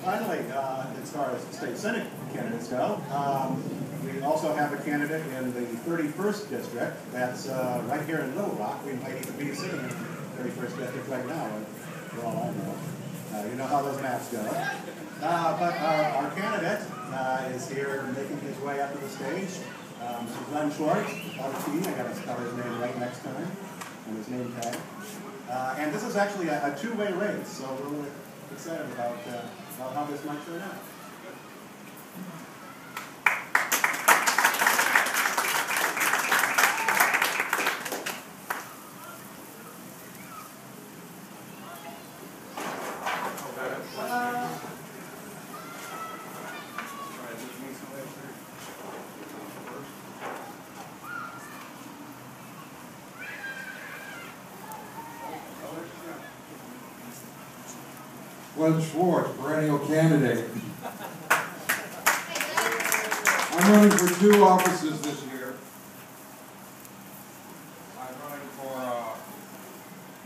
Finally, as far as state senate candidates go, we also have a candidate in the 31st district. That's right here in Little Rock. We might even be sitting in the 31st district right now, for all I know. You know how those maps go. But our candidate is here making his way up to the stage. Glen Schwartz, LT. I got to spell his name right next to him and his name tag. And this is actually a two-way race, so we're really excited about how this might turn out. Glen Schwartz, perennial candidate. I'm running for 2 offices this year. I'm running for,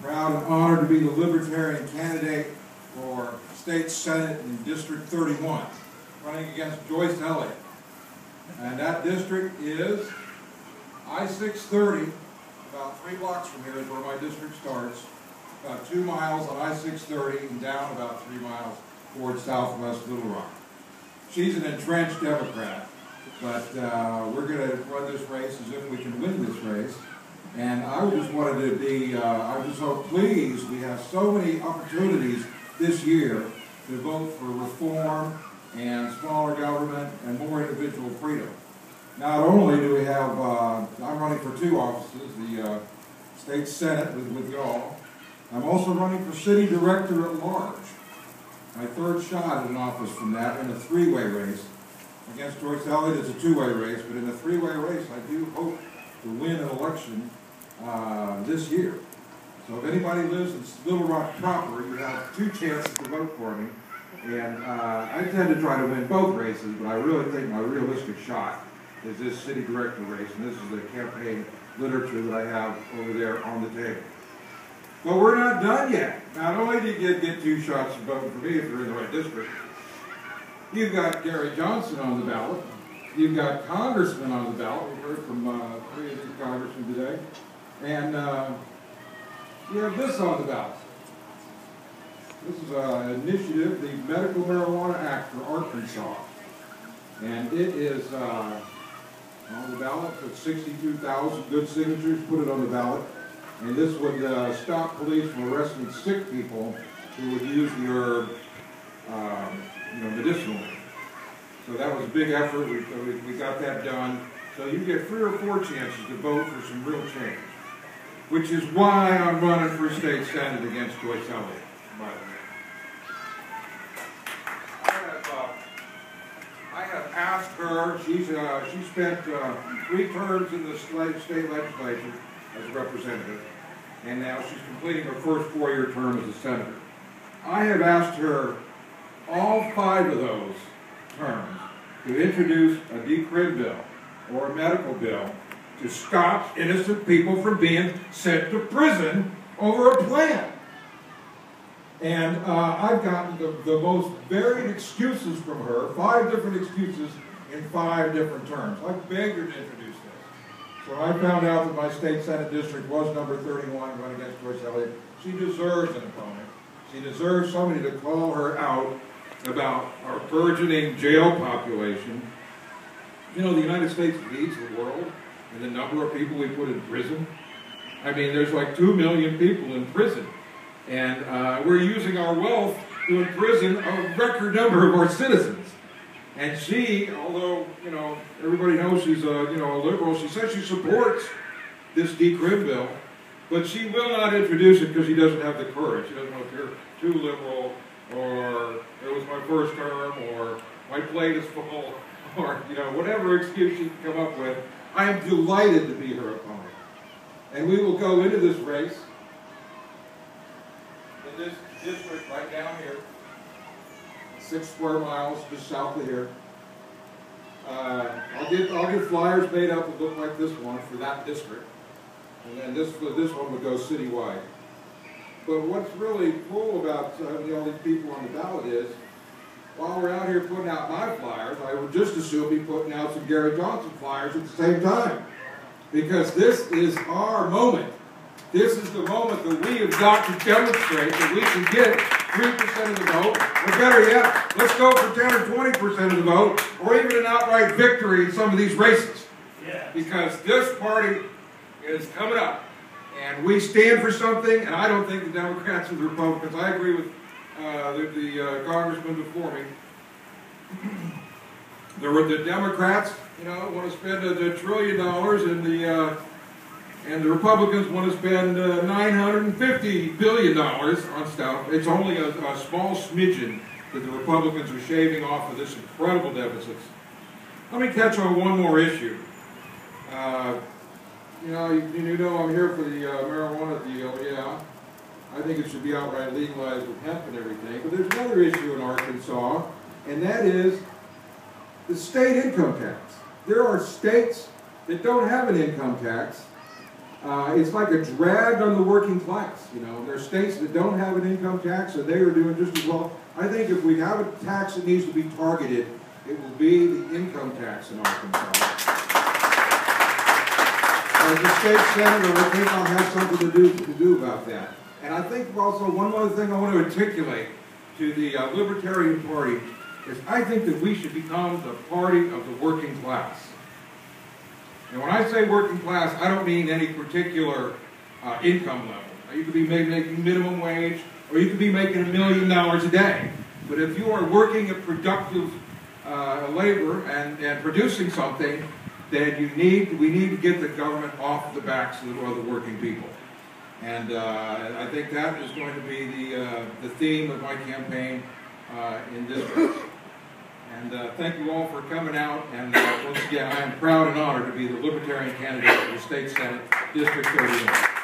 proud and honored to be the Libertarian candidate for State Senate in District 31, running against Joyce Elliot. And that district is I-630, about 3 blocks from here is where my district starts. About 2 miles on I-630 and down about 3 miles towards southwest Little Rock. She's an entrenched Democrat, but we're going to run this race as if we can win this race. And I just wanted to be, I'm just so pleased we have so many opportunities this year to vote for reform and smaller government and more individual freedom. Not only do we have, I'm running for 2 offices, the State Senate with y'all. I'm also running for city director at large. My 3rd shot at an office from that in a 3-way race. Against Joyce Elliot, it's a 2-way race, but in a 3-way race, I do hope to win an election this year. So if anybody lives in Little Rock proper, you have 2 chances to vote for me. And I tend to try to win both races, but I really think my realistic shot is this city director race, and this is the campaign literature that I have over there on the table. But we're not done yet. Not only do you get 2 shots of voting for me if you're in the right district, you've got Gary Johnson on the ballot. You've got congressmen on the ballot. We heard from 3 of these congressmen today. And you have this on the ballot. This is an initiative, the Medical Marijuana Act for Arkansas. And it is on the ballot. Put 62,000 good signatures, put it on the ballot. And this would stop police from arresting sick people who would use the herb, medicinally. So that was a big effort. We got that done. So you get 3 or 4 chances to vote for some real change, which is why I'm running for state senate against Joyce Elliot, by the way. I have asked her. She spent 3 terms in the state legislature as a representative, and now she's completing her first 4-year term as a senator. I have asked her all 5 of those terms to introduce a decrim bill or a medical bill to stop innocent people from being sent to prison over a plan. And I've gotten the most varied excuses from her, 5 different excuses in 5 different terms. I begged her to introduce this. So I found out that my state senate district was number 31, running against Joyce Elliot. She deserves an opponent. She deserves somebody to call her out about our burgeoning jail population. You know, the United States leads the world in the number of people we put in prison. I mean, there's like 2 million people in prison. And we're using our wealth to imprison a record number of our citizens. And she, although, everybody knows she's a liberal, she says she supports this decrim bill, but she will not introduce it because she doesn't have the courage. She doesn't want to appear too liberal, or it was my first term, or my plate is full, or, whatever excuse she can come up with. I am delighted to be her opponent. And we will go into this race in this district right down here, 6 square miles just south of here. I'll get flyers made up that look like this one for that district, and then this one would go citywide. But what's really cool about all these people on the ballot is, while we're out here putting out my flyers, I would just as soon be putting out some Gary Johnson flyers at the same time. Because this is our moment. This is the moment that we have got to demonstrate that we can get 3% of the vote, or better yet, let's go for 10 or 20% of the vote, or even an outright victory in some of these races. Yeah. Because this party is coming up, and we stand for something, and I don't think the Democrats or the Republicans, I agree with the congressman before me, the Democrats, want to spend $1 trillion, and the Republicans want to spend $950 billion on stuff. It's only a small smidgen that the Republicans are shaving off of this incredible deficit. Let me catch on one more issue. You know I'm here for the marijuana deal, yeah. I think it should be outright legalized with hemp and everything. But there's another issue in Arkansas, and that is the state income tax. There are states that don't have an income tax. It's like a drag on the working class. There are states that don't have an income tax, and they are doing just as well. I think if we have a tax that needs to be targeted, it will be the income tax in Arkansas. As a state senator, I think I'll have something to do about that. And I think also one other thing I want to articulate to the Libertarian Party is I think that we should become the party of the working class. And when I say working class, I don't mean any particular income level. You could be making minimum wage, or you could be making $1 million a day. But if you are working at productive labor and producing something, then we need to get the government off the backs of the working people. And I think that is going to be the theme of my campaign in District. And thank you all for coming out. And once again, I am proud and honored to be the Libertarian candidate for the State Senate, District 31.